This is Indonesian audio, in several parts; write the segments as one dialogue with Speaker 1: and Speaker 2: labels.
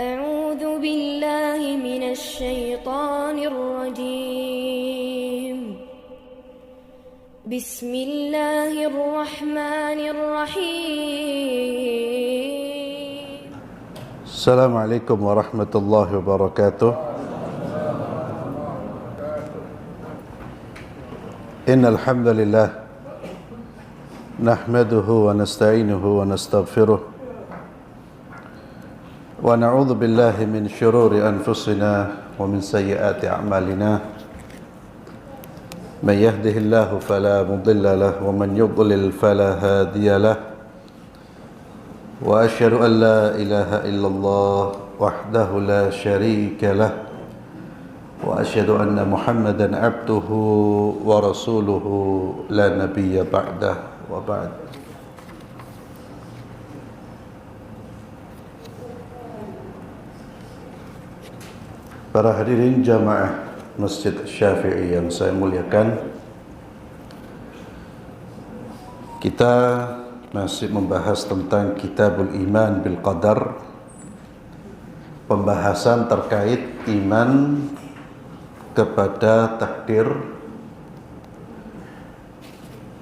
Speaker 1: أعوذ بالله من الشيطان الرجيم بسم الله الرحمن الرحيم
Speaker 2: السلام عليكم ورحمة الله وبركاته. إن الحمد لله نحمده ونستعينه ونستغفره ونعوذ بالله من شرور أنفسنا ومن سيئات أعمالنا. من يهده الله فلا مضل له ومن يضلل فلا هادي له. وأشهد أن لا إله إلا الله وحده لا شريك له وأشهد أن محمدا عبده ورسوله لا نبي بعده وبعد. Para hadirin jamaah Masjid Syafi'i yang saya muliakan, kita masih membahas tentang Kitabul Iman bil Qadar, pembahasan terkait iman kepada takdir,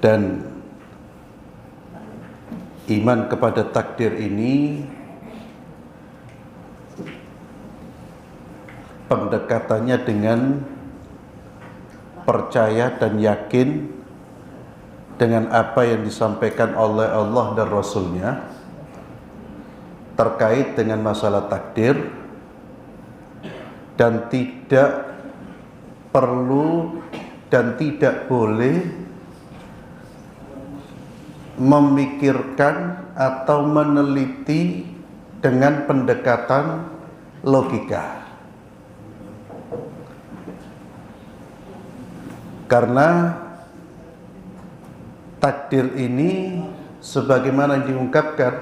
Speaker 2: dan iman kepada takdir ini pendekatannya dengan percaya dan yakin dengan apa yang disampaikan oleh Allah dan Rasulnya terkait dengan masalah takdir, dan tidak perlu dan tidak boleh memikirkan atau meneliti dengan pendekatan logika. Karena takdir ini sebagaimana diungkapkan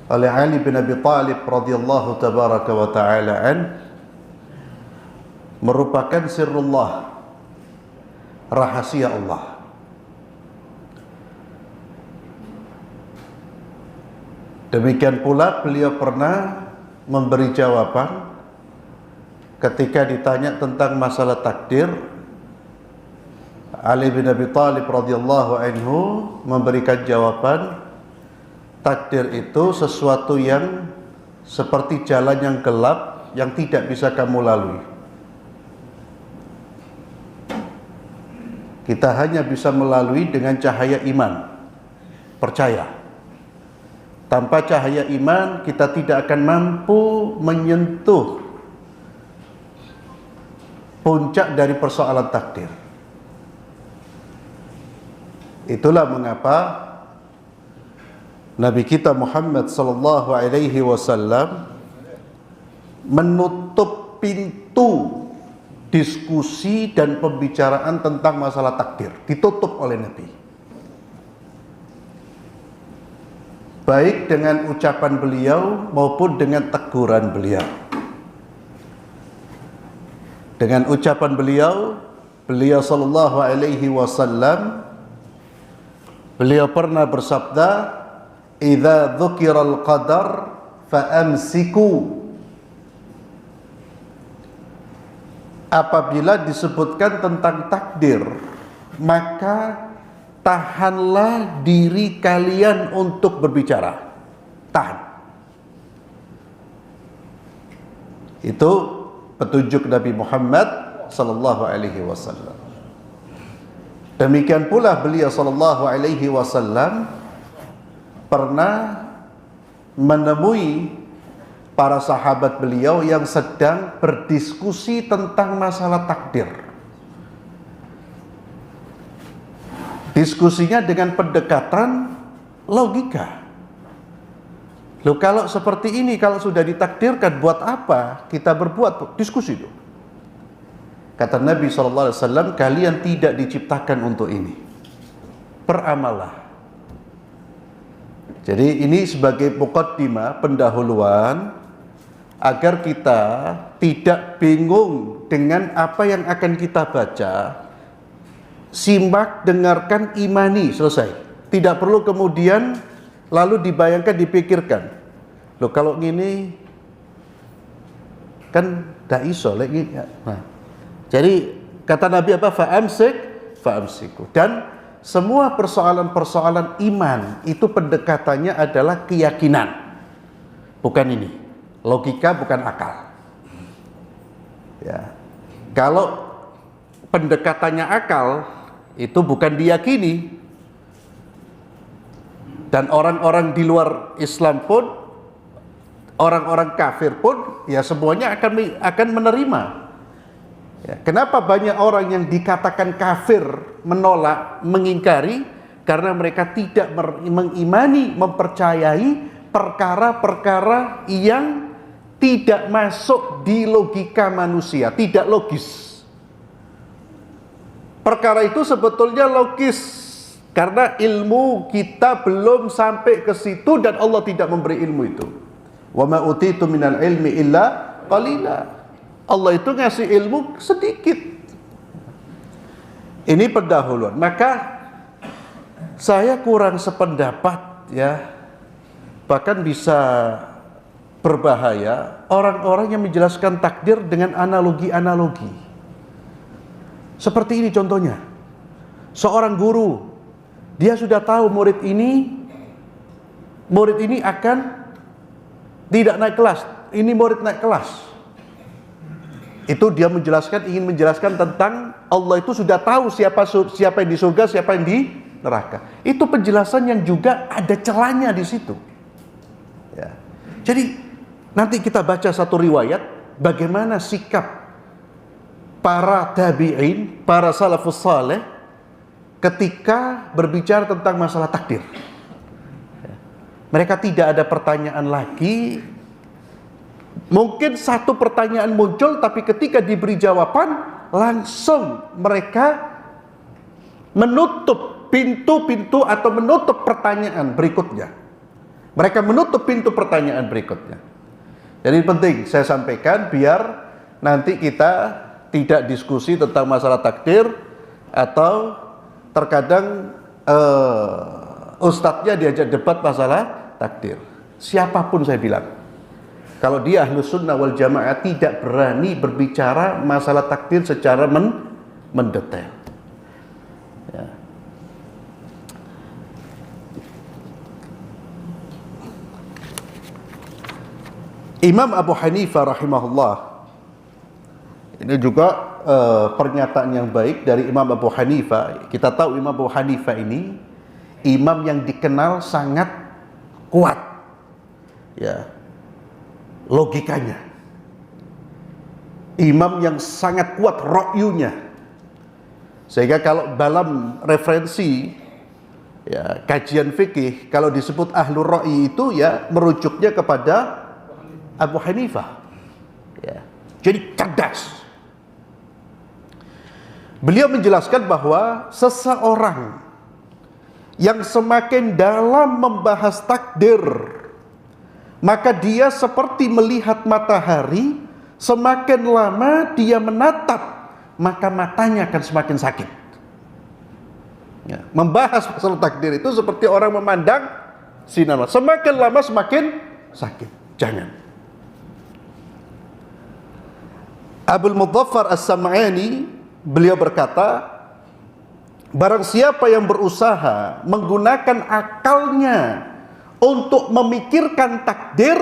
Speaker 2: oleh Ali bin Abi Thalib radhiyallahu tabaraka wa ta'ala merupakan sirrullah, rahasia Allah. Demikian pula beliau pernah memberi jawaban ketika ditanya tentang masalah takdir. Ali bin Abi Thalib radhiyallahu anhu memberikan jawaban, takdir itu sesuatu yang seperti jalan yang gelap yang tidak bisa kamu lalui. Kita hanya bisa melalui dengan cahaya iman, percaya. Tanpa cahaya iman kita tidak akan mampu menyentuh puncak dari persoalan takdir. Itulah mengapa Nabi kita Muhammad sallallahu alaihi wasallam menutup pintu diskusi dan pembicaraan tentang masalah takdir, ditutup oleh Nabi. Baik dengan ucapan beliau maupun dengan teguran beliau. Dengan ucapan beliau sallallahu alaihi wasallam, beliau pernah bersabda, "Idza dzukiral qadar fa'amsiku." Apabila disebutkan tentang takdir, maka tahanlah diri kalian untuk berbicara. Tahan. Itu petunjuk Nabi Muhammad sallallahu alaihi wasallam. Demikian pula beliau sallallahu alaihi wasallam pernah menemui para sahabat beliau yang sedang berdiskusi tentang masalah takdir. Diskusinya dengan pendekatan logika. Loh, kalau seperti ini, kalau sudah ditakdirkan, buat apa kita berbuat diskusi itu? Kata Nabi SAW, kalian tidak diciptakan untuk ini. Peramalah. Jadi ini sebagai muqaddimah, pendahuluan, agar kita tidak bingung dengan apa yang akan kita baca. Simak, dengarkan, imani, selesai. Tidak perlu kemudian lalu dibayangkan, dipikirkan. Loh, kalau gini Kan dak iso lagi. Nah, jadi kata Nabi apa? Fa'amsiku. Dan semua persoalan-persoalan iman itu pendekatannya adalah keyakinan. Bukan ini. Logika bukan akal. Ya. Kalau pendekatannya akal itu bukan diyakini. Dan orang-orang di luar Islam pun, orang-orang kafir pun, ya semuanya akan menerima. Ya, kenapa banyak orang yang dikatakan kafir, menolak, mengingkari? Karena mereka tidak mengimani, mempercayai perkara-perkara yang tidak masuk di logika manusia, tidak logis. Perkara itu sebetulnya logis, karena ilmu kita belum sampai ke situ dan Allah tidak memberi ilmu itu. Wa ma utitu minal ilmi illa qalila. Allah itu ngasih ilmu sedikit. Ini pendahuluan. Maka saya kurang sependapat ya. Bahkan bisa berbahaya orang-orang yang menjelaskan takdir dengan analogi-analogi. Seperti ini contohnya. Seorang guru, dia sudah tahu murid ini akan tidak naik kelas. Ini murid naik kelas. Itu dia ingin menjelaskan tentang Allah itu sudah tahu siapa yang di surga, siapa yang di neraka. Itu penjelasan yang juga ada celahnya di situ. Ya. Jadi nanti kita baca satu riwayat bagaimana sikap para tabi'in, para salafus saleh ketika berbicara tentang masalah takdir. Ya. Mereka tidak ada pertanyaan lagi. Mungkin satu pertanyaan muncul, tapi ketika diberi jawaban, langsung mereka menutup pintu-pintu atau menutup pertanyaan berikutnya. Mereka menutup pintu pertanyaan berikutnya. Jadi penting saya sampaikan biar nanti kita tidak diskusi tentang masalah takdir, atau terkadang ustadznya diajak debat masalah takdir. Siapapun saya bilang, kalau dia Ahlus Sunnah wal Jamaah tidak berani berbicara masalah takdir secara mendetail. Ya. Imam Abu Hanifah rahimahullah, ini juga pernyataan yang baik dari Imam Abu Hanifah. Kita tahu Imam Abu Hanifah ini imam yang dikenal sangat kuat, ya, logikanya. Imam yang sangat kuat ra'yunya. Sehingga kalau dalam referensi ya, kajian fikih, kalau disebut ahlur ra'yi itu ya merujuknya kepada Abu Hanifah. Ya. Jadi cerdas. Beliau menjelaskan bahwa seseorang yang semakin dalam membahas takdir, maka dia seperti melihat matahari, semakin lama dia menatap, maka matanya akan semakin sakit. Ya, membahas masalah takdir itu seperti orang memandang sinar, semakin lama semakin sakit. Jangan. Abul Mudhaffar As-Sam'ani beliau berkata, barang siapa yang berusaha menggunakan akalnya untuk memikirkan takdir,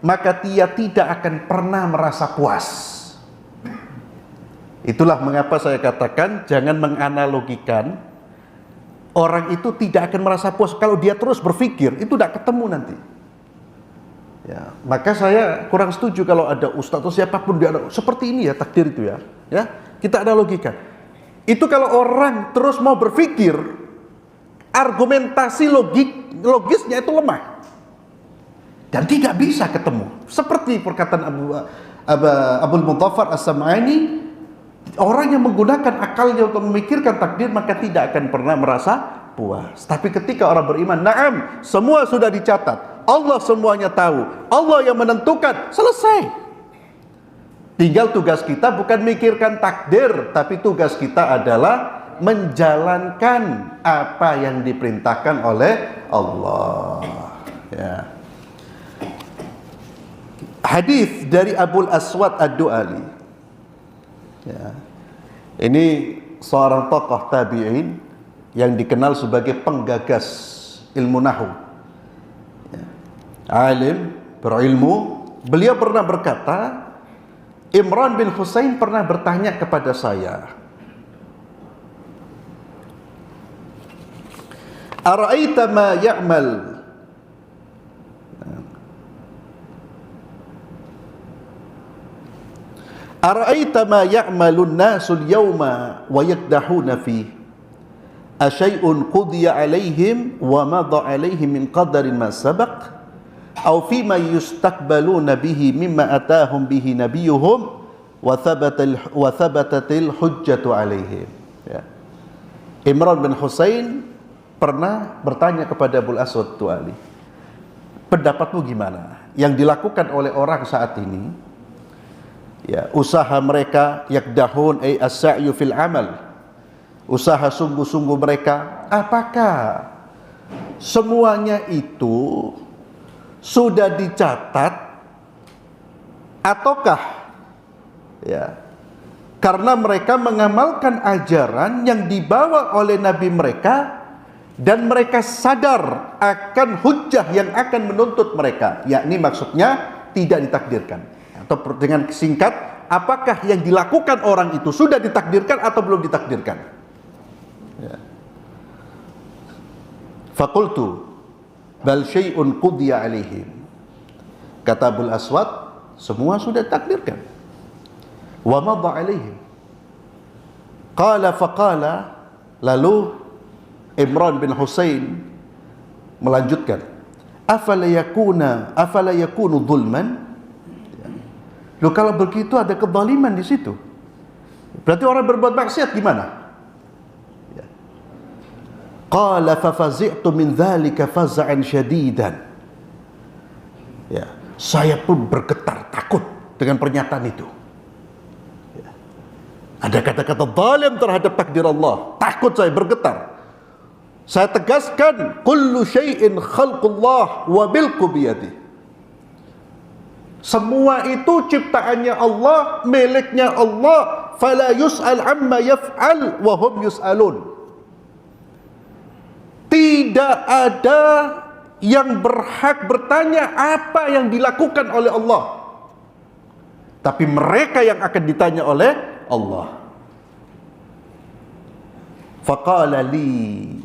Speaker 2: maka dia tidak akan pernah merasa puas. Itulah mengapa saya katakan jangan menganalogikan. Orang itu tidak akan merasa puas kalau dia terus berpikir, itu tidak ketemu nanti. Ya, maka saya kurang setuju kalau ada ustaz atau siapapun dia seperti ini ya takdir itu ya. Ya, kita analogikan. Itu kalau orang terus mau berpikir, argumentasi logisnya itu lemah dan tidak bisa ketemu. Seperti perkataan Abul Mudhaffar As-Sam'ani, orang yang menggunakan akalnya untuk memikirkan takdir maka tidak akan pernah merasa puas. Tapi ketika orang beriman, na'am, semua sudah dicatat, Allah semuanya tahu, Allah yang menentukan, selesai. Tinggal tugas kita bukan mikirkan takdir, tapi tugas kita adalah menjalankan apa yang diperintahkan oleh Allah. Ya. Hadis dari Abul Aswad Ad-Du'ali. Ya. Ini seorang tokoh tabi'in yang dikenal sebagai penggagas ilmu nahwu. Ya. Alim, berilmu. Beliau pernah berkata, Imran bin Husain pernah bertanya kepada saya, Ara'aita ma ya'mal Ara'aita ma ya'malun nasul yawma wa yakdahuna fi asyai'un qudiya alaihim wa madha alaihim min qadarin ma sabaq aw fima yustaqbaluna bihi mimma atahum bihi nabiyuhum wa thabatatil hujjatu alaihim. Ya. Imran bin Husain pernah bertanya kepada Abul Aswad Ad-Du'ali, pendapatmu gimana yang dilakukan oleh orang saat ini? Ya, usaha mereka yakdahun ay as-sa'yu fil amal, usaha sungguh-sungguh mereka, apakah semuanya itu sudah dicatat ataukah ya karena mereka mengamalkan ajaran yang dibawa oleh nabi mereka dan mereka sadar akan hujjah yang akan menuntut mereka, yakni maksudnya tidak ditakdirkan. Atau dengan singkat, apakah yang dilakukan orang itu sudah ditakdirkan atau belum ditakdirkan? Ya. Faqultu bal syai'un qudiya alaihim. Kata Abul Aswad, semua sudah ditakdirkan. Wa madha alaihim. Qala faqala, lalu Imran bin Husain melanjutkan, afala yakunu dhulman? Loh, kalau begitu ada kezaliman di situ. Berarti orang berbuat maksiat gimana? Ya. Qala fa fazi'tu min dzalika faz'an syadidan. Ya, saya pun bergetar takut dengan pernyataan itu. Ya. Ada kata-kata zalim terhadap takdir Allah. Takut saya, bergetar. Saya tegaskan, kullu syai'in khalqullah wa milku biyadihi. Semua itu ciptaannya Allah, miliknya Allah. Fala yus'al amma yaf'al wa hum yus'alun. Tidak ada yang berhak bertanya apa yang dilakukan oleh Allah, tapi mereka yang akan ditanya oleh Allah. Faqala li,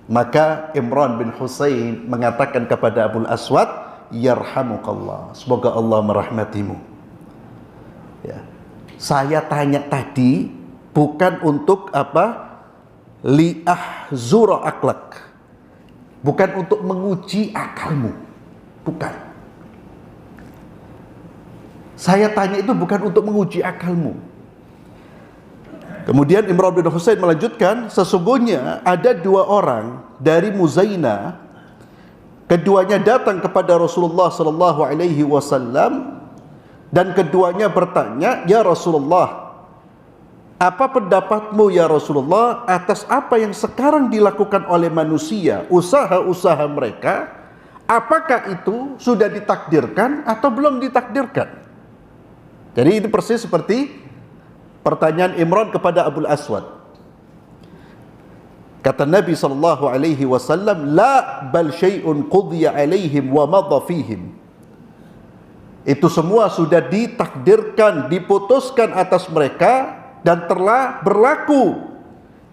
Speaker 2: maka Imran bin Husain mengatakan kepada Abul Aswad, yarhamukallah, semoga Allah merahmatimu. Ya. Saya tanya tadi bukan untuk apa? Li'ahzura aklak, bukan untuk menguji akalmu, bukan. Saya tanya itu bukan untuk menguji akalmu. Kemudian Imran bin Husain melanjutkan, sesungguhnya ada dua orang dari Muzainah. Keduanya datang kepada Rasulullah sallallahu alaihi wasallam dan keduanya bertanya, "Ya Rasulullah, apa pendapatmu ya Rasulullah atas apa yang sekarang dilakukan oleh manusia, usaha-usaha mereka, apakah itu sudah ditakdirkan atau belum ditakdirkan?" Jadi ini persis seperti pertanyaan Imran kepada Abul Aswad. Kata Nabi sallallahu alaihi wasallam, la bal syai'un qudiya alaihim wa madha fihim. Itu semua sudah ditakdirkan, diputuskan atas mereka dan telah berlaku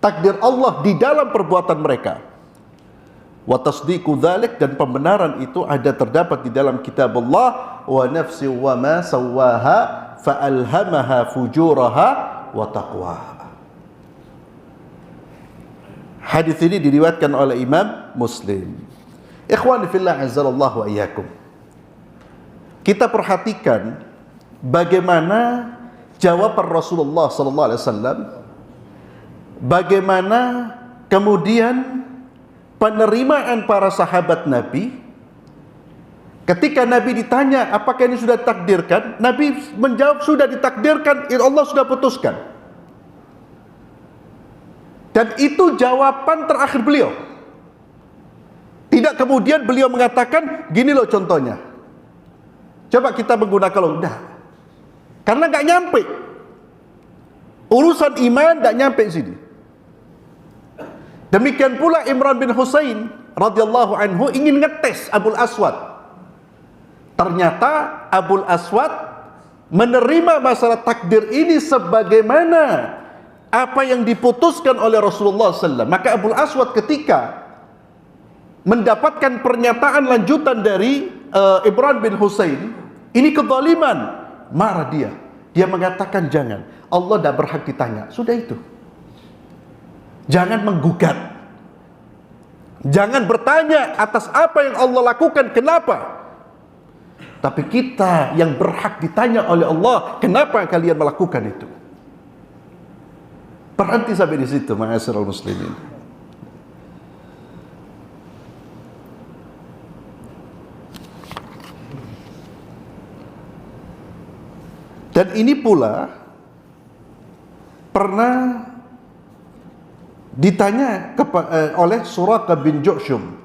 Speaker 2: takdir Allah di dalam perbuatan mereka. Wa tasdiqu dzalik, dan pembenaran itu ada terdapat di dalam kitab Allah. Wa nafsi wa ma sawwaha fa alhamaha fujuraha wa taqwaha. Hadis ini diriwayatkan oleh Imam Muslim. Ikhwani fillah azzallahu wa iyyakum. Kita perhatikan bagaimana jawaban Rasulullah sallallahu alaihi wasallam, bagaimana kemudian penerimaan para sahabat Nabi ketika Nabi ditanya apakah ini sudah ditakdirkan. Nabi menjawab sudah ditakdirkan, Allah sudah putuskan. Dan itu jawaban terakhir beliau. Tidak kemudian beliau mengatakan, gini loh contohnya, Coba kita menggunakan logika. Karena nggak nyampe. Urusan iman nggak nyampe sini. Demikian pula Imran bin Husain radhiyallahu anhu ingin ngetes Abul Aswad. Ternyata Abul Aswad menerima masalah takdir ini sebagaimana apa yang diputuskan oleh Rasulullah SAW. Maka Abul Aswad ketika mendapatkan pernyataan lanjutan dari Imran bin Husain, ini kezaliman, marah dia. Dia mengatakan jangan, Allah tidak berhak ditanya. Sudah itu. Jangan menggugat. Jangan bertanya atas apa yang Allah lakukan, kenapa? Tapi kita yang berhak ditanya oleh Allah, kenapa kalian melakukan itu? Berhenti sampai di situ, ma'asyiral muslimin. Dan ini pula pernah ditanya oleh Suraqah bin Ju'shum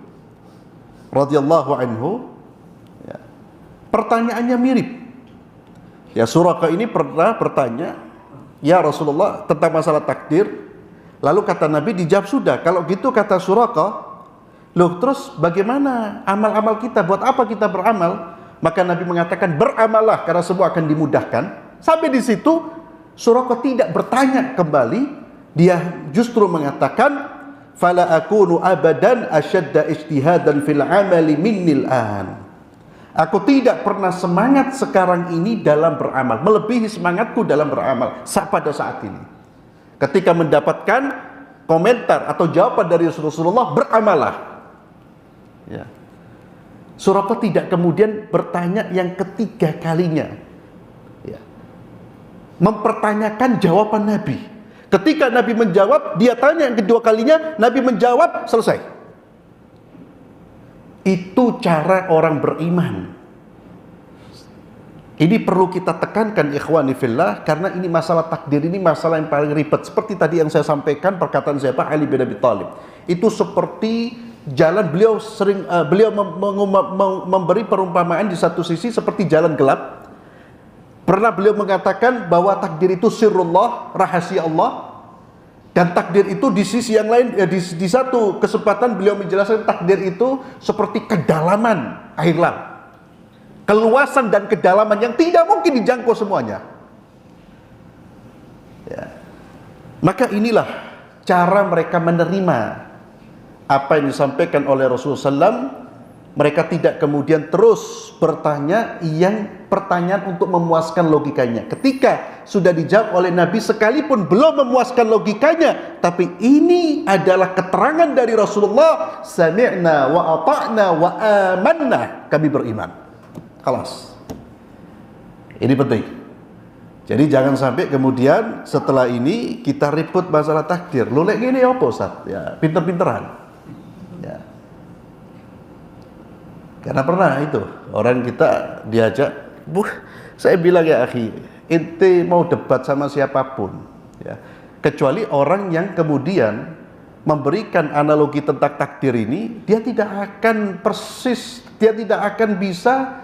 Speaker 2: radhiyallahu anhu, ya, pertanyaannya mirip. Ya, Suraqah ini pernah bertanya, ya Rasulullah, tentang masalah takdir. Lalu kata Nabi, dijawab sudah. Kalau gitu kata Suraqah, loh terus bagaimana amal-amal kita? Buat apa kita beramal? Maka Nabi mengatakan beramallah karena semua akan dimudahkan. Sampai di situ Suraqah tidak bertanya kembali, dia justru mengatakan fala akunu abadan asyadda ijtihadan fil amali minnil an. Aku tidak pernah semangat sekarang ini dalam beramal, melebihi semangatku dalam beramal pada saat ini. Ketika mendapatkan komentar atau jawaban dari Rasulullah, beramalah. Ya. Suraqah tidak kemudian bertanya yang ketiga kalinya, ya, mempertanyakan jawaban Nabi. Ketika Nabi menjawab, dia tanya yang kedua kalinya, Nabi menjawab, selesai. Itu cara orang beriman. Ini perlu kita tekankan ikhwani fillah, karena ini masalah takdir, ini masalah yang paling ribet. Seperti tadi yang saya sampaikan, perkataan siapa? Ali bin Abi Thalib. Itu seperti jalan, beliau sering memberi perumpamaan di satu sisi seperti jalan gelap. Pernah beliau mengatakan bahwa takdir itu sirrullah, rahasia Allah. Dan takdir itu di sisi yang lain, di satu kesempatan beliau menjelaskan takdir itu seperti kedalaman air laut. Keluasan dan kedalaman yang tidak mungkin dijangkau semuanya. Ya. Maka inilah cara mereka menerima apa yang disampaikan oleh Rasulullah SAW. Mereka tidak kemudian terus bertanya yang pertanyaan untuk memuaskan logikanya. Ketika sudah dijawab oleh Nabi sekalipun belum memuaskan logikanya, tapi ini adalah keterangan dari Rasulullah, sami'na wa ata'na wa amanna, kami beriman. Kelas. Ini penting. Jadi jangan sampai kemudian setelah ini kita ribut masalah takdir. Lu lek gini apa Ustaz? Ya, pinter-pinteran. Ya. Karena pernah itu orang kita diajak, saya bilang ya akhi, ente mau debat sama siapapun, ya, kecuali orang yang kemudian memberikan analogi tentang takdir ini, dia tidak akan persis, dia tidak akan bisa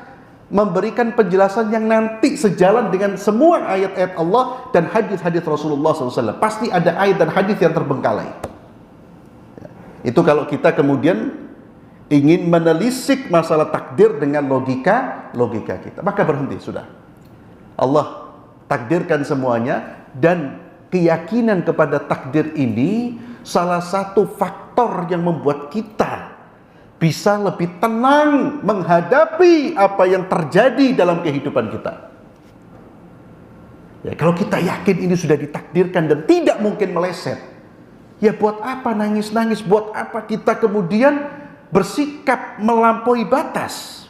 Speaker 2: memberikan penjelasan yang nanti sejalan dengan semua ayat-ayat Allah dan hadis-hadis Rasulullah SAW. Pasti ada ayat dan hadis yang terbengkalai. Ya. Itu kalau kita kemudian ingin menelisik masalah takdir dengan logika kita, maka berhenti sudah. Allah takdirkan semuanya, dan keyakinan kepada takdir ini salah satu faktor yang membuat kita bisa lebih tenang menghadapi apa yang terjadi dalam kehidupan kita. Ya, kalau kita yakin ini sudah ditakdirkan dan tidak mungkin meleset, ya buat apa nangis-nangis, buat apa kita kemudian bersikap melampaui batas.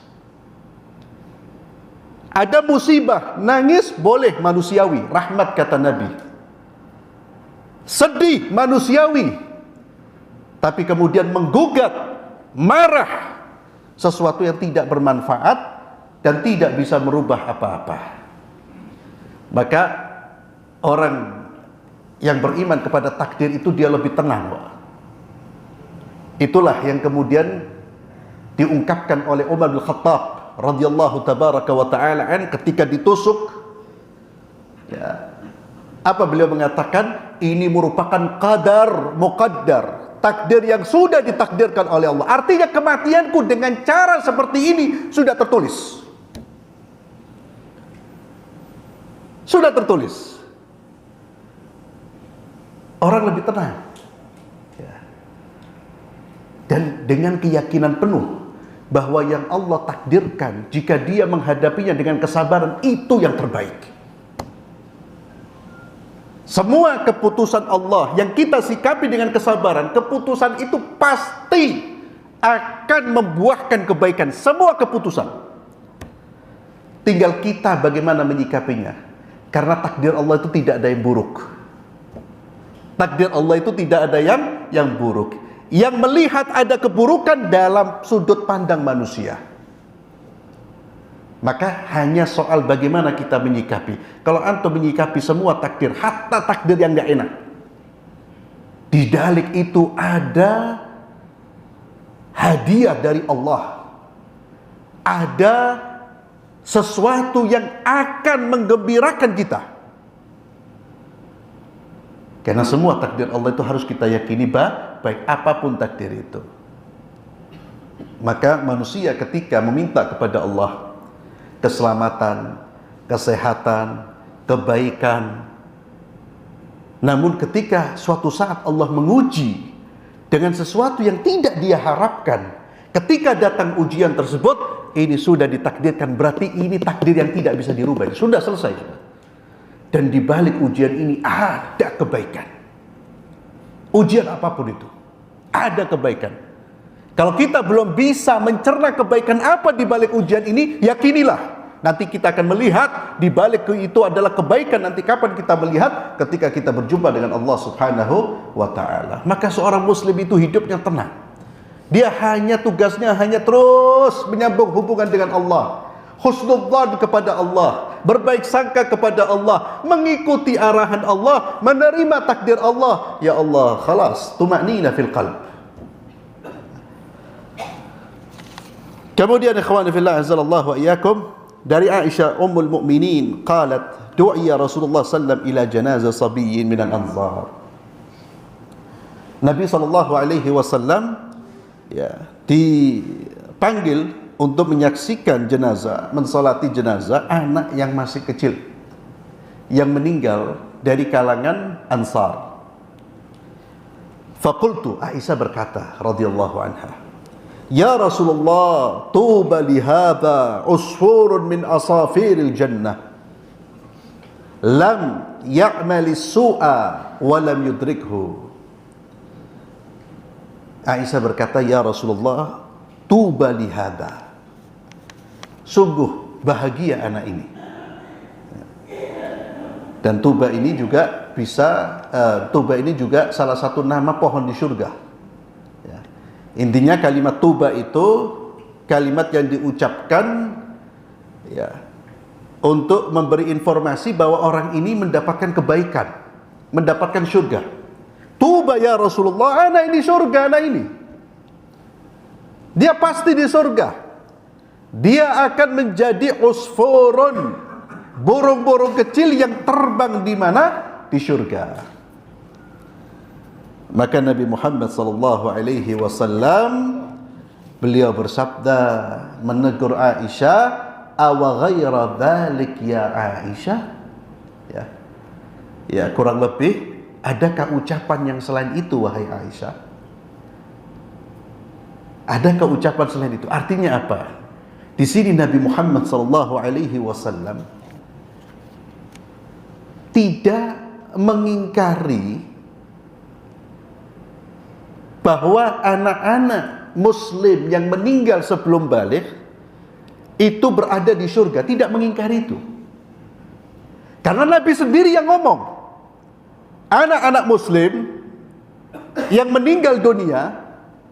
Speaker 2: Ada musibah, nangis boleh, manusiawi, rahmat kata Nabi. Sedih, manusiawi. Tapi kemudian menggugat, marah, sesuatu yang tidak bermanfaat dan tidak bisa merubah apa-apa. Maka orang yang beriman kepada takdir itu dia lebih tenang, Pak. Itulah yang kemudian diungkapkan oleh Umar bin Khattab radhiyallahu tabaraka wa ta'ala ketika ditusuk, ya, apa beliau mengatakan? Ini merupakan qadar muqaddar, takdir yang sudah ditakdirkan oleh Allah. Artinya kematianku dengan cara seperti ini sudah tertulis. Sudah tertulis. Orang lebih tenang, ya. Dan dengan keyakinan penuh bahwa yang Allah takdirkan, jika dia menghadapinya dengan kesabaran, itu yang terbaik. Semua keputusan Allah yang kita sikapi dengan kesabaran, keputusan itu pasti akan membuahkan kebaikan. Semua keputusan. Tinggal kita bagaimana menyikapinya. Karena takdir Allah itu tidak ada yang buruk. Takdir Allah itu tidak ada yang buruk. Yang melihat ada keburukan dalam sudut pandang manusia. Maka hanya soal bagaimana kita menyikapi. Kalau antum menyikapi semua takdir, hatta takdir yang gak enak, di balik itu ada hadiah dari Allah. Ada sesuatu yang akan menggembirakan kita. Karena semua takdir Allah itu harus kita yakini baik apapun takdir itu. Maka manusia ketika meminta kepada Allah keselamatan, kesehatan, kebaikan, namun ketika suatu saat Allah menguji dengan sesuatu yang tidak dia harapkan, ketika datang ujian tersebut, ini sudah ditakdirkan, berarti ini takdir yang tidak bisa dirubah. Sudah selesai. Dan di balik ujian ini ada kebaikan. Ujian apapun itu, ada kebaikan. Kalau kita belum bisa mencerna kebaikan apa di balik ujian ini, yakinilah. Nanti kita akan melihat di balik itu adalah kebaikan. Nanti kapan kita melihat? Ketika kita berjumpa dengan Allah Subhanahu wa ta'ala. Maka seorang muslim itu hidupnya tenang. Dia tugasnya hanya terus menyambung hubungan dengan Allah. Husnudzan kepada Allah, berbaik sangka kepada Allah, mengikuti arahan Allah, menerima takdir Allah. Ya Allah, khalas, tuma'nina fil qalb. Kemudian ikhwan fillah azzalallahu wa iyyakum, dari Aisyah ummul mukminin qalat du'iya Rasulullah sallam ila janazah sabiyyin minal ansar. Nabi sallallahu alaihi wasallam ya dipanggil untuk menyaksikan jenazah, mensolati jenazah anak yang masih kecil yang meninggal dari kalangan Ansar. Faqultu, Aisyah berkata radhiyallahu anha, ya Rasulullah, tuba li hadha usfurun min asafiril jannah lam ya'mali su'a wa lam yudrikhu. Aisyah berkata, ya Rasulullah, tuba li hadha, sungguh bahagia anak ini. Dan tuba ini juga tuba ini juga salah satu nama pohon di surga. Ya. Intinya kalimat tuba itu kalimat yang diucapkan ya untuk memberi informasi bahwa orang ini mendapatkan kebaikan, mendapatkan surga. Tuba ya Rasulullah, anak ini surga, anak ini. Dia pasti di surga. Dia akan menjadi usfurun, burung-burung kecil yang terbang di mana? Di surga. Maka Nabi Muhammad sallallahu alaihi wasallam beliau bersabda menegur Aisyah, awa ghaira dzalik ya Aisyah. Ya, kurang lebih adakah ucapan yang selain itu wahai Aisyah? Adakah ucapan selain itu? Artinya apa? Di sini Nabi Muhammad sallallahu alaihi wasallam tidak mengingkari bahwa anak-anak muslim yang meninggal sebelum baligh itu berada di surga, tidak mengingkari itu. Karena Nabi sendiri yang ngomong, anak-anak muslim yang meninggal dunia,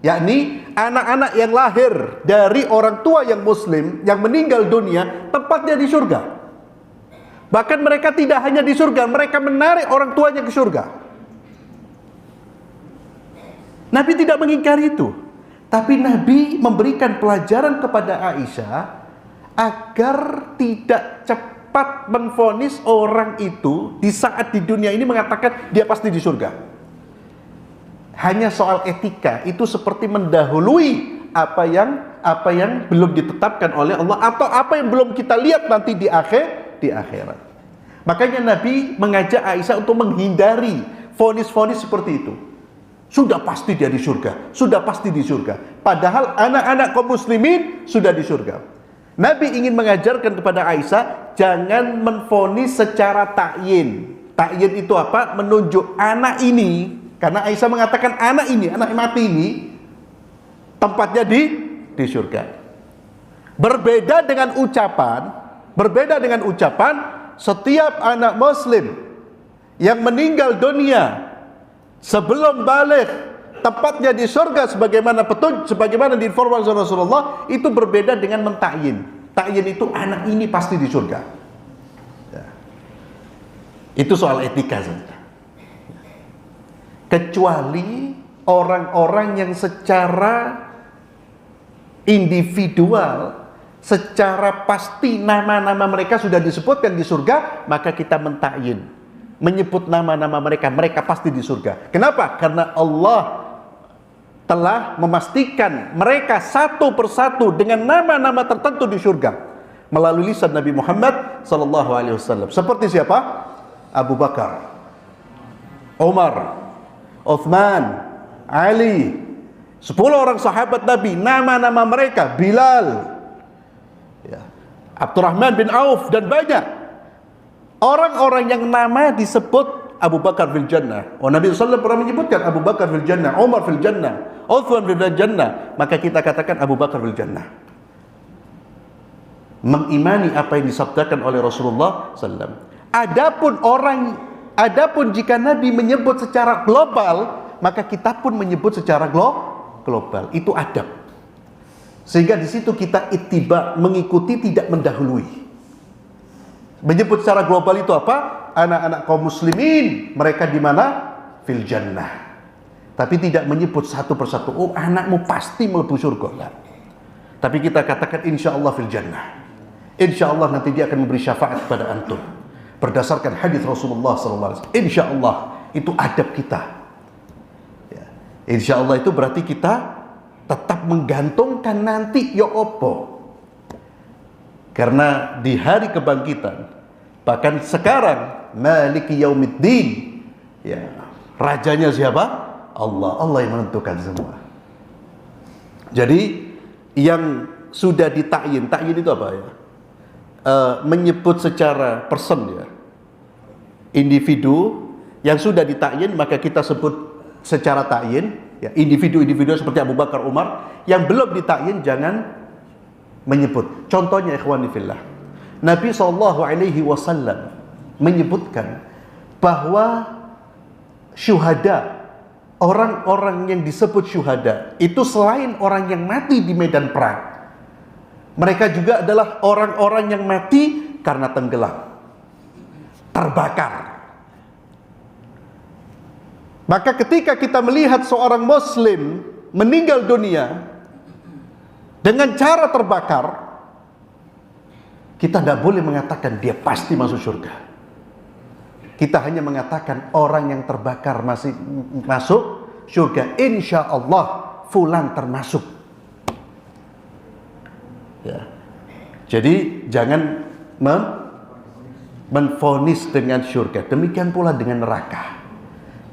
Speaker 2: yakni anak-anak yang lahir dari orang tua yang muslim yang meninggal dunia, tempatnya di surga. Bahkan mereka tidak hanya di surga, mereka menarik orang tuanya ke surga. Nabi tidak mengingkari itu. Tapi Nabi memberikan pelajaran kepada Aisyah agar tidak cepat menvonis orang itu di saat di dunia ini mengatakan dia pasti di surga. Hanya soal etika itu seperti mendahului apa yang belum ditetapkan oleh Allah atau apa yang belum kita lihat nanti di akhirat. Makanya Nabi mengajak Aisyah untuk menghindari vonis-vonis seperti itu. Sudah pasti dia di surga, sudah pasti di surga. Padahal anak-anak kaum muslimin sudah di surga. Nabi ingin mengajarkan kepada Aisyah, jangan menvonis secara takyin. Takyin itu apa? Menunjuk anak ini, karena Aisyah mengatakan anak ini, anak mati ini, tempatnya di surga. Berbeda dengan ucapan, setiap anak muslim yang meninggal dunia sebelum balik tempatnya di surga sebagaimana diinformasi Rasulullah, itu berbeda dengan mentakyin. Takyin itu anak ini pasti di surga. Ya. Itu soal etika saja. Kecuali orang-orang yang secara individual, secara pasti nama-nama mereka sudah disebutkan di surga, maka kita mentakyin, menyebut nama-nama mereka pasti di surga. Kenapa? Karena Allah telah memastikan mereka satu persatu dengan nama-nama tertentu di surga melalui lisan Nabi Muhammad SAW. Seperti siapa? Abu Bakar, Umar, Uthman, Ali, 10 orang sahabat Nabi, nama-nama mereka, Bilal, ya, Abdurrahman bin Auf, dan banyak orang-orang yang nama disebut Abu Bakar fil Jannah. Nabi SAW pernah menyebutkan Abu Bakar fil Jannah, Umar fil Jannah, Uthman fil Jannah. Maka kita katakan Abu Bakar fil Jannah. Mengimani apa yang disabdakan oleh Rasulullah SAW. Adapun jika Nabi menyebut secara global, maka kita pun menyebut secara global. Itu adab. Sehingga di situ kita ittiba, mengikuti, tidak mendahului. Menyebut secara global itu apa? Anak-anak kaum muslimin, mereka di mana? Fil jannah. Tapi tidak menyebut satu persatu, oh anakmu pasti mlebu surga. Lah. Tapi kita katakan insyaallah fil jannah. Insyaallah nanti dia akan memberi syafaat kepada antum. Berdasarkan hadis Rasulullah SAW. Insyaallah itu adab kita. Ya. Insyaallah itu berarti kita tetap menggantungkan nanti ya opo. Karena di hari kebangkitan, bahkan sekarang Maliki Yaumiddin, ya, rajanya siapa? Allah yang menentukan semua. Jadi yang sudah ditakyin, takyin itu apa ya? Menyebut secara person, ya, individu yang sudah ditakyin, maka kita sebut secara takyin, ya, individu-individu seperti Abu Bakar, Umar. Yang belum ditakyin jangan menyebut. Contohnya ikhwani fillah, Nabi SAW menyebutkan bahwa syuhada, orang-orang yang disebut syuhada itu selain orang yang mati di medan perang, mereka juga adalah orang-orang yang mati karena tenggelam, terbakar. Maka ketika kita melihat seorang muslim meninggal dunia dengan cara terbakar, kita tidak boleh mengatakan dia pasti masuk surga. Kita hanya mengatakan orang yang terbakar masih masuk surga. Insya Allah fulan termasuk. Ya. Jadi jangan menvonis dengan surga. Demikian pula dengan neraka.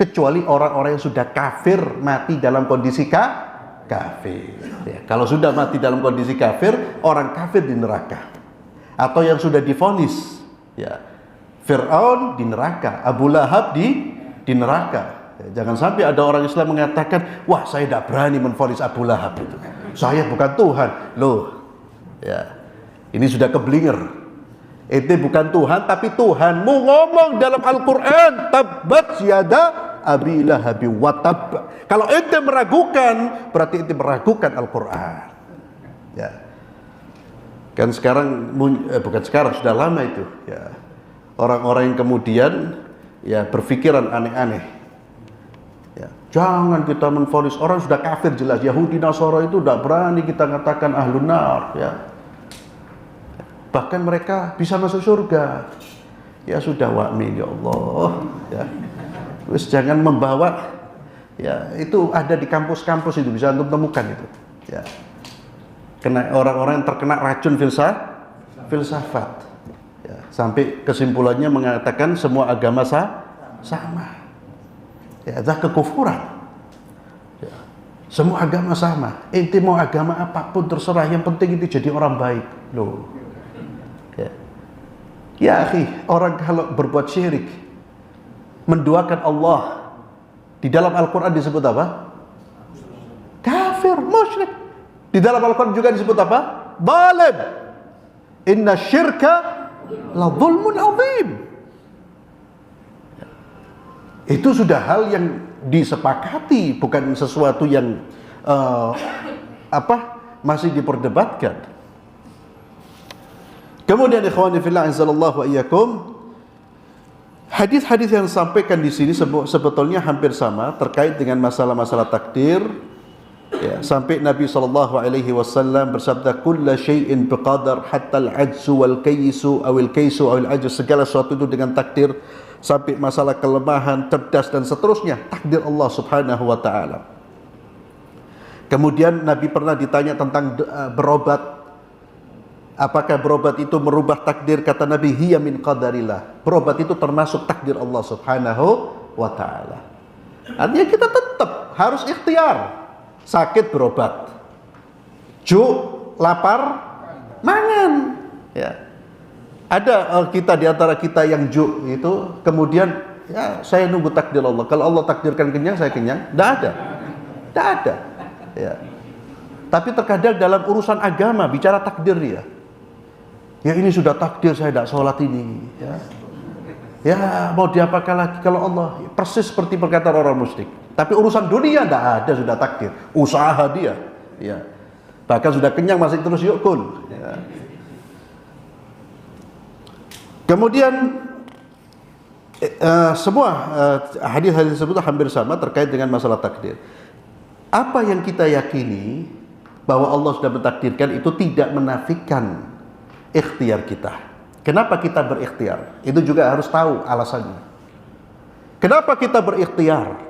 Speaker 2: Kecuali orang-orang yang sudah kafir mati dalam kondisi kafir. Ya, kalau sudah mati dalam kondisi kafir, orang kafir di neraka. Atau yang sudah divonis, ya, Fir'aun di neraka, Abu Lahab di neraka. Ya, jangan sampai ada orang Islam mengatakan, wah saya tidak berani menvonis Abu Lahab itu. Saya bukan Tuhan. Loh, ya, ini sudah keblinger. Itu bukan Tuhan, tapi Tuhanmu ngomong dalam Al-Quran, tabbat yada Abi Lahab wa tab. Kalau ente meragukan, berarti ente meragukan Al-Quran. Ya. Kan sekarang, bukan sekarang, sudah lama itu. Ya. Orang-orang yang kemudian ya berpikiran aneh-aneh. Ya. Jangan kita menvonis orang sudah kafir jelas. Yahudi Nasara itu tidak berani kita katakan ahlun nar. Ya. Bahkan mereka bisa masuk surga. Ya sudah, wa'min ya Allah. Ya. Terus jangan membawa, ya itu ada di kampus-kampus itu, bisa untuk temukan itu. Ya. Kena orang-orang yang terkena racun filsafat. Ya. Sampai kesimpulannya mengatakan semua agama sama. Ya, itu kekufuran. Ya. Semua agama sama. Inti mau agama apapun terserah, yang penting itu jadi orang baik. Loh. Ya akhi, orang kalau berbuat syirik, menduakan Allah, di dalam Al-Quran disebut apa? Kafir, musyrik. Di dalam Al-Quran juga disebut apa? Zalim. Inna syirka la zulmun azim. Itu sudah hal yang disepakati, bukan sesuatu yang masih diperdebatkan. Kemudian ikhwani fillah azallahu wa iyyakum, hadis-hadis yang disampaikan di sini sebetulnya hampir sama terkait dengan masalah-masalah takdir. Ya, sampai Nabi SAW bersabda, "Kullu syai'in biqadar hatta al-'ajzu wal kaysu aw al-kaysu aw al-'ajz", segala sesuatu itu dengan takdir, sampai masalah kelemahan, cerdas dan seterusnya, takdir Allah Subhanahu wa taala. Kemudian Nabi pernah ditanya tentang berobat. Apakah berobat itu merubah takdir? Kata Nabi, hiya min qadarillah. Berobat itu termasuk takdir Allah Subhanahu wa ta'ala. Artinya kita tetap harus ikhtiar. Sakit berobat, lapar mangan. Ya. Ada kita di antara kita yang itu kemudian, ya saya nunggu takdir Allah. Kalau Allah takdirkan kenyang, saya kenyang. Tidak ada. Ya. Tapi terkadang dalam urusan agama bicara takdir dia. Ya ini sudah takdir saya tidak sholat ini. Ya mau diapakan lagi kalau Allah, persis seperti perkataan orang musyrik. Tapi urusan dunia tidak ada, sudah takdir. Usaha dia. Ya. Bahkan sudah kenyang masih terus yukul. Ya. Kemudian semua hadis-hadis tersebut hampir sama terkait dengan masalah takdir. Apa yang kita yakini bahwa Allah sudah mentakdirkan itu tidak menafikan ikhtiar kita. Kenapa kita berikhtiar? Itu juga harus tahu alasannya. Kenapa kita berikhtiar?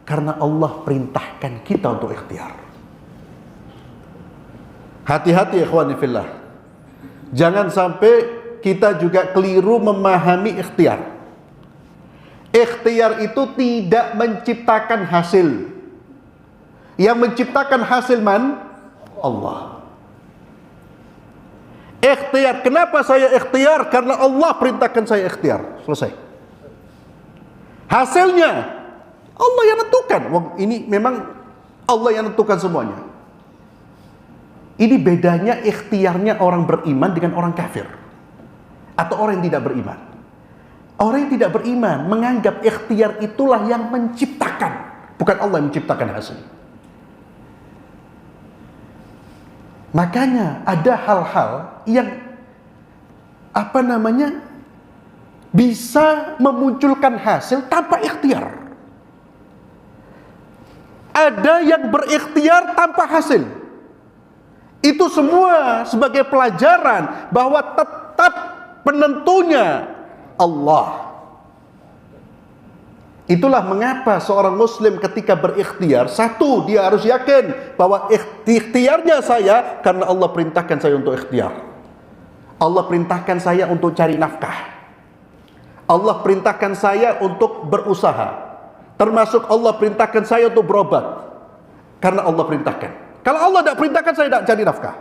Speaker 2: Karena Allah perintahkan kita untuk ikhtiar. Hati-hati ikhwani fillah. Jangan sampai kita juga keliru memahami ikhtiar. Ikhtiar itu tidak menciptakan hasil. Yang menciptakan hasil Allah. Ikhtiar, kenapa saya ikhtiar? Karena Allah perintahkan saya ikhtiar. Selesai. Hasilnya Allah yang tentukan. Ini memang Allah yang tentukan semuanya. Ini bedanya ikhtiarnya orang beriman dengan orang kafir atau orang yang tidak beriman. Orang yang tidak beriman menganggap ikhtiar itulah yang menciptakan, bukan Allah yang menciptakan hasil. Makanya ada hal-hal yang bisa memunculkan hasil tanpa ikhtiar. Ada yang berikhtiar tanpa hasil. Itu semua sebagai pelajaran bahwa tetap penentunya Allah. Itulah mengapa seorang muslim ketika berikhtiar, satu, dia harus yakin bahwa ikhtiarnya saya karena Allah perintahkan saya untuk ikhtiar. Allah perintahkan saya untuk cari nafkah. Allah perintahkan saya untuk berusaha. Termasuk Allah perintahkan saya untuk berobat. Karena Allah perintahkan. Kalau Allah tidak perintahkan, saya tidak cari nafkah.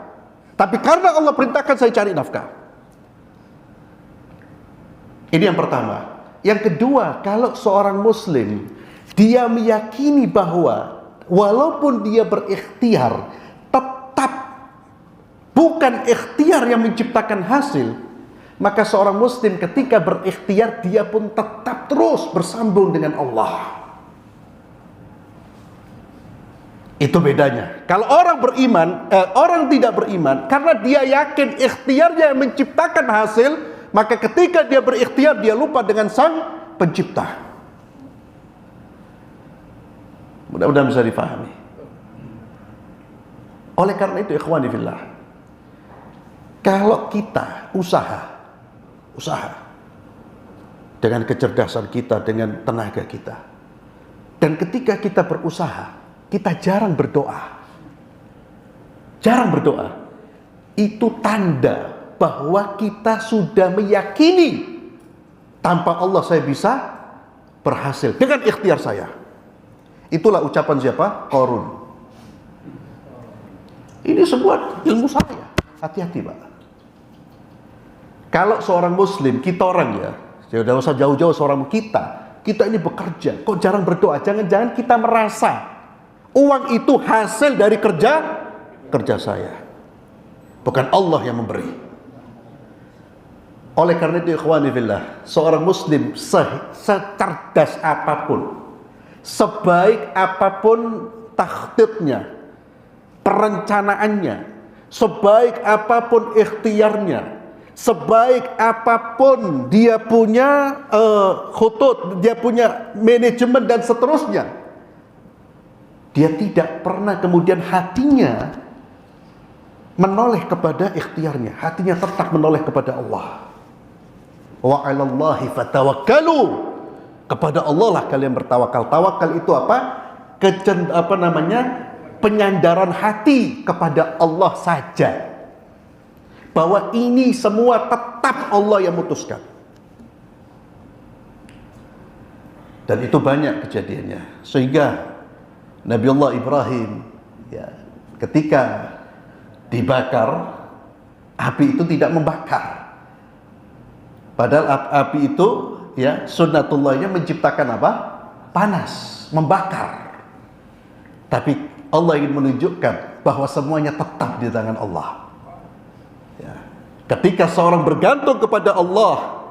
Speaker 2: Tapi karena Allah perintahkan, saya cari nafkah. Ini yang pertama. Yang kedua, kalau seorang muslim dia meyakini bahwa walaupun dia berikhtiar, tetap bukan ikhtiar yang menciptakan hasil, maka seorang muslim ketika berikhtiar dia pun tetap terus bersambung dengan Allah. Itu bedanya. Kalau orang beriman, orang tidak beriman, karena dia yakin ikhtiarnya yang menciptakan hasil, maka ketika dia berikhtiar dia lupa dengan sang pencipta. Mudah-mudahan bisa difahami. Oleh karena itu ikhwani fillah, Kalau kita usaha dengan kecerdasan kita, dengan tenaga kita, dan ketika kita berusaha, kita jarang berdoa, itu tanda bahwa kita sudah meyakini tanpa Allah saya bisa berhasil dengan ikhtiar saya. Itulah ucapan siapa? Qarun. Ini sebuah ilmu saya. Hati-hati, Pak. Kalau seorang muslim, kita orang ya, tidak usah jauh-jauh seorang kita ini bekerja, kok jarang berdoa? Jangan-jangan kita merasa uang itu hasil dari kerja saya, bukan Allah yang memberi. Oleh karena itu, ikhwani fillah, seorang muslim secerdas apapun, sebaik apapun takdirnya, perencanaannya, sebaik apapun ikhtiarnya, sebaik apapun dia punya khutut, dia punya manajemen dan seterusnya, dia tidak pernah kemudian hatinya menoleh kepada ikhtiarnya, hatinya tetap menoleh kepada Allah. Wa 'alallahi fatawakkalu, kepada Allah lah kalian bertawakal. Tawakal itu apa? Penyandaran hati kepada Allah saja, bahwa ini semua tetap Allah yang memutuskan. Dan itu banyak kejadiannya, sehingga Nabiullah Ibrahim ya, ketika dibakar, api itu tidak membakar. Padahal api itu ya sunnatullahnya menciptakan apa? Panas, membakar. Tapi Allah ingin menunjukkan bahwa semuanya tetap di tangan Allah. Ya. Ketika seorang bergantung kepada Allah,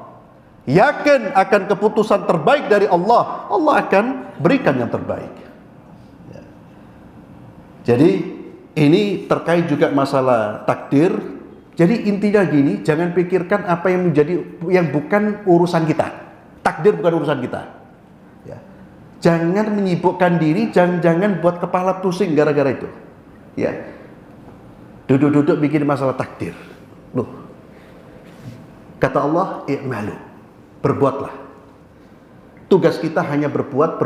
Speaker 2: yakin akan keputusan terbaik dari Allah, Allah akan berikan yang terbaik. Ya. Jadi ini terkait juga masalah takdir. Jadi intinya gini, jangan pikirkan apa yang bukan urusan kita. Takdir bukan urusan kita. Ya. Jangan menyibukkan diri, jangan buat kepala pusing gara-gara itu. Ya. Duduk-duduk bikin masalah takdir. Loh. Kata Allah, i'malu. Berbuatlah. Tugas kita hanya berbuat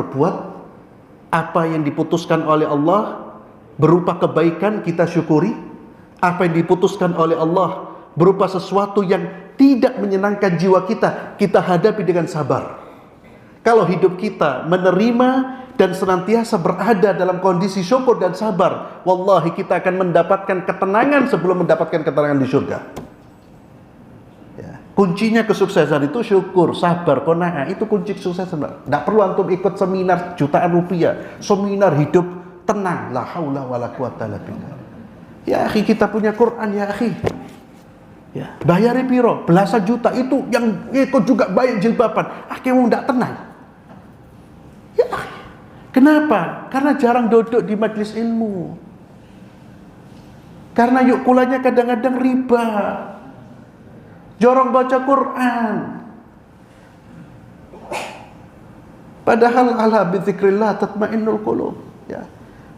Speaker 2: apa yang diputuskan oleh Allah berupa kebaikan, kita syukuri. Apa yang diputuskan oleh Allah berupa sesuatu yang tidak menyenangkan jiwa kita, kita hadapi dengan sabar. Kalau hidup kita menerima dan senantiasa berada dalam kondisi syukur dan sabar, wallahi kita akan mendapatkan ketenangan sebelum mendapatkan ketenangan di surga. Ya. Kuncinya kesuksesan itu syukur, sabar, qanaah. Itu kunci kesuksesan. Tidak perlu antum ikut seminar jutaan rupiah, seminar hidup tenang, la haula wala quwata illa billah. Ya akhi, kita punya Quran ya akhi. Ya, bayari piro, belasan juta itu yang ikut juga bayar jilbaban. Akhirnya tidak tenang. Ya akhi. Kenapa? Karena jarang duduk di majelis ilmu. Karena yukulanya kadang-kadang riba. Jorong baca Quran. Padahal ala bizikrillah tatmainnul qulub. Ya.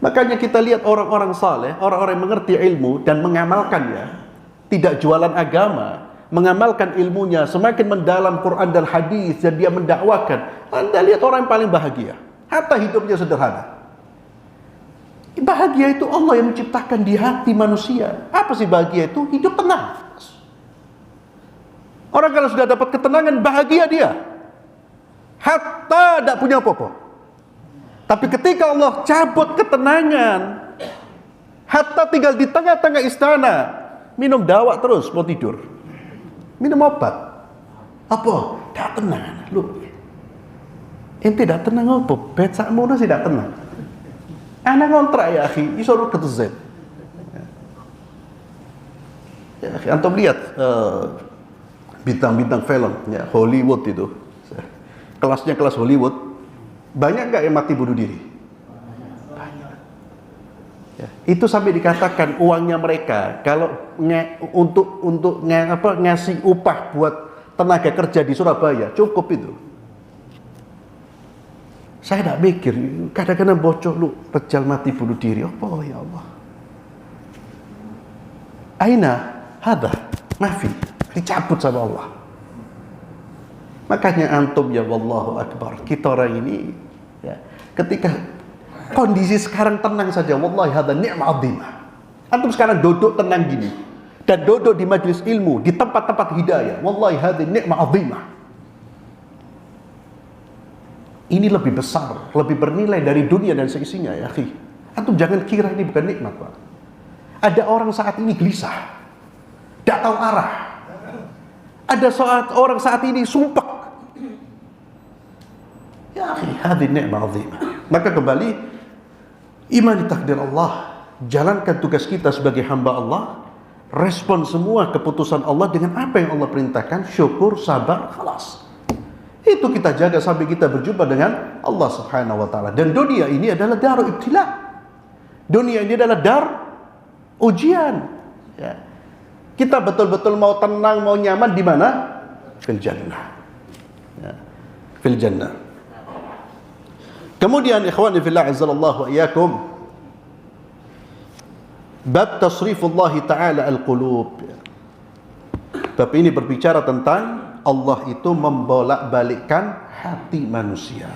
Speaker 2: Makanya kita lihat orang-orang saleh, orang-orang yang mengerti ilmu dan mengamalkannya, tidak jualan agama, mengamalkan ilmunya, semakin mendalam Quran dan hadis dan dia mendakwakan. Anda lihat orang yang paling bahagia, hatta hidupnya sederhana. Bahagia itu Allah yang menciptakan di hati manusia. Apa sih bahagia itu? Hidup tenang. Orang kalau sudah dapat ketenangan, bahagia dia, hatta tidak punya apa-apa. Tapi ketika Allah cabut ketenangan, hatta tinggal di tengah-tengah istana, minum dawak terus, mau tidur. Minum obat. Apa? Tidak tenang. Lu, ente tidak tenang apa? Bet sakmono sih tidak tenang. Anak ngontrak ya akhi, isorut ketuzet. Ya akhi, antum lihat bintang-bintang film, ya Hollywood itu. Kelasnya kelas Hollywood. Banyak nggak yang mati bunuh diri? Banyak. Ya, itu sampai dikatakan uangnya mereka kalau untuk ngasih upah buat tenaga kerja di Surabaya cukup itu. Saya tidak mikir, kadang-kadang bocor lu rejal mati bunuh diri. Oh ya Allah. Aina Hada mafi, dicabut sama Allah. Makanya antum ya wallahu akbar, kita orang ini ya, ketika kondisi sekarang tenang saja, wallahi hada ni'mah azimah. Antum sekarang duduk tenang gini dan duduk di majelis ilmu, di tempat-tempat hidayah, wallahi hada ni'mah azimah. Ini lebih besar, lebih bernilai dari dunia dan seisinya ya akhi. Antum jangan kira ini bukan nikmat, Pak. Ada orang saat ini gelisah, tidak tahu arah. Ada orang saat ini sumpek. Ya akhi, hadhi ni'mah azimah. Maka kembali, imani takdir Allah, jalankan tugas kita sebagai hamba Allah, respon semua keputusan Allah dengan apa yang Allah perintahkan, syukur, sabar, khalas. Itu kita jaga sampai kita berjumpa dengan Allah Subhanahu wa taala. Dan dunia ini adalah darul ibtila. Dunia ini adalah dar ujian. Ya. Kita betul-betul mau tenang, mau nyaman di mana? Fil jannah. Ya. Fil jannah. Kemudian ikhwani fillah azzalallahu wa iyyakum, bab tasrifullah taala al-qulub. Bab ini berbicara tentang Allah itu membolak-balikkan hati manusia.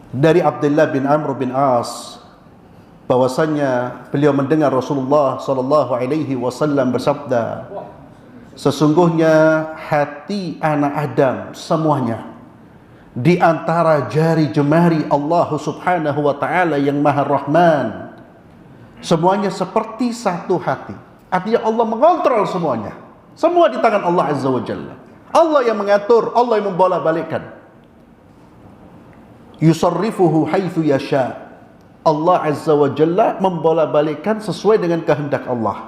Speaker 2: Dari Abdullah bin Amr bin As, bahwasanya beliau mendengar Rasulullah sallallahu alaihi wasallam bersabda, sesungguhnya hati anak Adam semuanya di antara jari jemari Allah Subhanahu wa taala yang Maha Rahman, semuanya seperti satu hati. Artinya Allah mengontrol semuanya. Semua di tangan Allah Azza wa Jalla. Allah yang mengatur, Allah yang membolak-balikkan. Yusarrifuhu haitsu yasha. Allah Azza wa Jalla membolak-balikkan sesuai dengan kehendak Allah.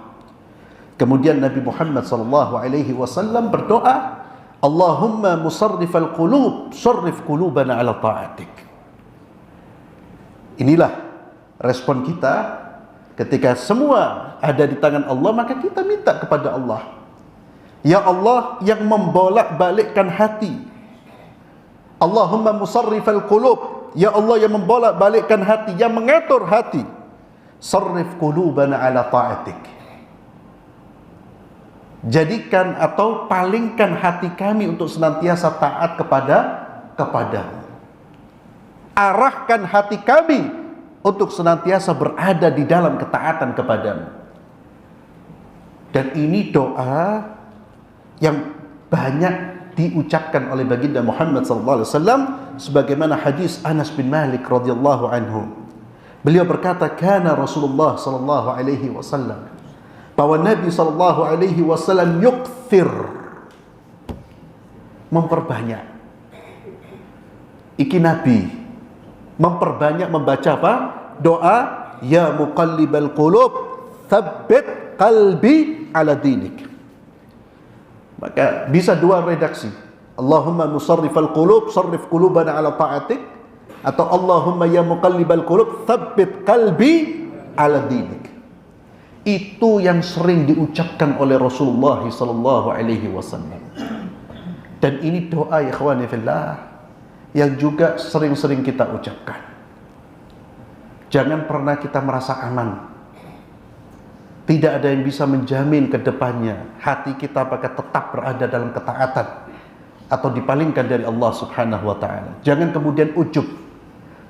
Speaker 2: Kemudian Nabi Muhammad sallallahu alaihi wasallam berdoa, Allahumma musarrifal qulub, sarrif qulubana ala ta'atik. Inilah respon kita ketika semua ada di tangan Allah, maka kita minta kepada Allah. Ya Allah yang membolak-balikkan hati. Allahumma musarrifal qulub, ya Allah yang membolak-balikkan hati, yang mengatur hati. Sarrif qulubana ala ta'atik. Jadikan atau palingkan hati kami untuk senantiasa taat kepadamu. Arahkan hati kami untuk senantiasa berada di dalam ketaatan kepadamu. Dan ini doa yang banyak diucapkan oleh baginda Muhammad sallallahu alaihi wasallam, sebagaimana hadis Anas bin Malik radhiyallahu anhu. Beliau berkata, kana Rasulullah sallallahu alaihi wasallam, bahwa Nabi sallallahu alaihi wasallam yukthir, memperbanyak. Iki Nabi memperbanyak membaca apa? Doa, ya muqallibal qulub, tsabbit qalbi ala dinik. Maka bisa dua redaksi. Allahumma musarrifal qulub, sarrif qulubana ala ta'atik, atau Allahumma ya muqallibal qulub, tsabbit qalbi ala dinik. Itu yang sering diucapkan oleh Rasulullah sallallahu alaihi wasallam. Dan ini doa ya ikhwani fillah yang juga sering-sering kita ucapkan. Jangan pernah kita merasa aman. Tidak ada yang bisa menjamin ke depannya hati kita apakah tetap berada dalam ketaatan atau dipalingkan dari Allah Subhanahu wa taala. Jangan kemudian ujub,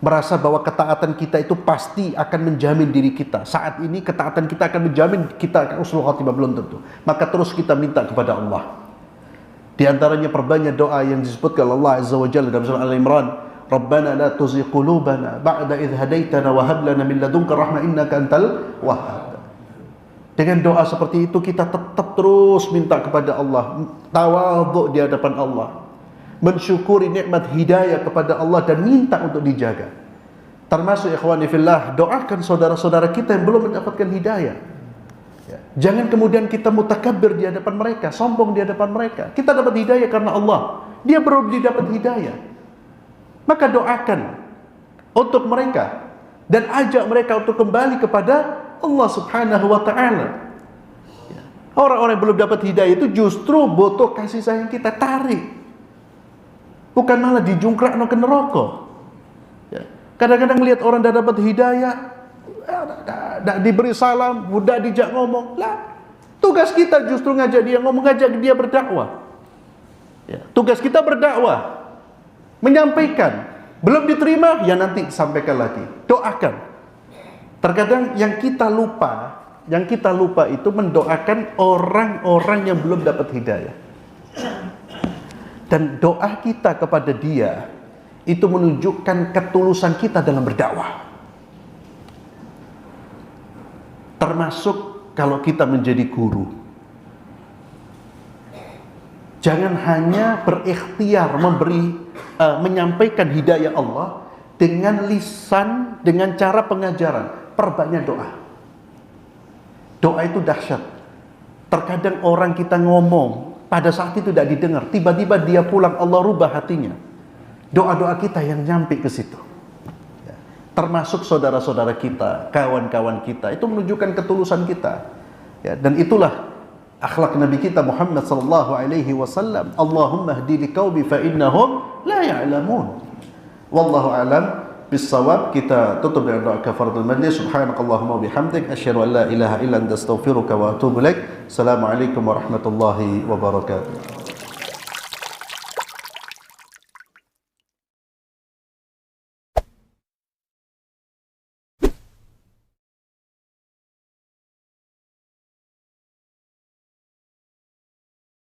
Speaker 2: merasa bahwa ketaatan kita itu pasti akan menjamin diri kita. Saat ini ketaatan kita akan menjamin kita akan husnul khatimah, belum tentu. Maka terus kita minta kepada Allah. Di antaranya perbanyak doa yang disebutkan Allah Azza wa Jalla dalam surah Al-Imran, Rabbana la tuzigh qulubana ba'da idh hadaitana wa hab lana min ladunka rahmah innaka antal wahhab. Dengan doa seperti itu kita tetap terus minta kepada Allah, tawadhu di hadapan Allah, mensyukuri nikmat hidayah kepada Allah dan minta untuk dijaga. Termasuk ikhwani fillah, doakan saudara-saudara kita yang belum mendapatkan hidayah. Jangan kemudian kita mutakabbir di hadapan mereka, sombong di hadapan mereka. Kita dapat hidayah karena Allah, dia belum dapat hidayah. Maka doakan untuk mereka dan ajak mereka untuk kembali kepada Allah Subhanahu wa taala. Orang-orang yang belum dapat hidayah itu justru butuh kasih sayang kita, tarik. Bukan malah dijungkrak ke neraka. Kadang-kadang lihat orang dah dapat hidayah, dah diberi salam, udah dijak ngomong, lah Tugas kita justru ngajak dia ngomong, ngajak dia berdakwah. Ya, tugas kita berdakwah, menyampaikan. Belum diterima, ya nanti sampaikan lagi. Doakan. Terkadang yang kita lupa itu mendoakan orang-orang yang belum dapat hidayah. Dan doa kita kepada dia itu menunjukkan ketulusan kita dalam berdakwah. Termasuk kalau kita menjadi guru. Jangan hanya berikhtiar menyampaikan hidayah Allah dengan lisan, dengan cara pengajaran. Perbanyak doa. Doa itu dahsyat. Terkadang orang kita ngomong, pada saat itu tidak didengar, tiba-tiba dia pulang, Allah rubah hatinya. Doa-doa kita yang nyampe ke situ. Ya. Termasuk saudara-saudara kita, kawan-kawan kita, itu menunjukkan ketulusan kita. Ya, dan itulah akhlak Nabi kita Muhammad sallallahu alaihi wasallam. Allahumma hdi liqaumi fa innahum la ya'lamun. Wallahu a'lam bis-shawab. Kita tutup dengan doa kafaratul majlis. Subhanakallahumma wa bihamdik asyhadu an la ilaha illa anta astaghfiruka wa atubu ilaik. Assalamualaikum warahmatullahi wabarakatuh.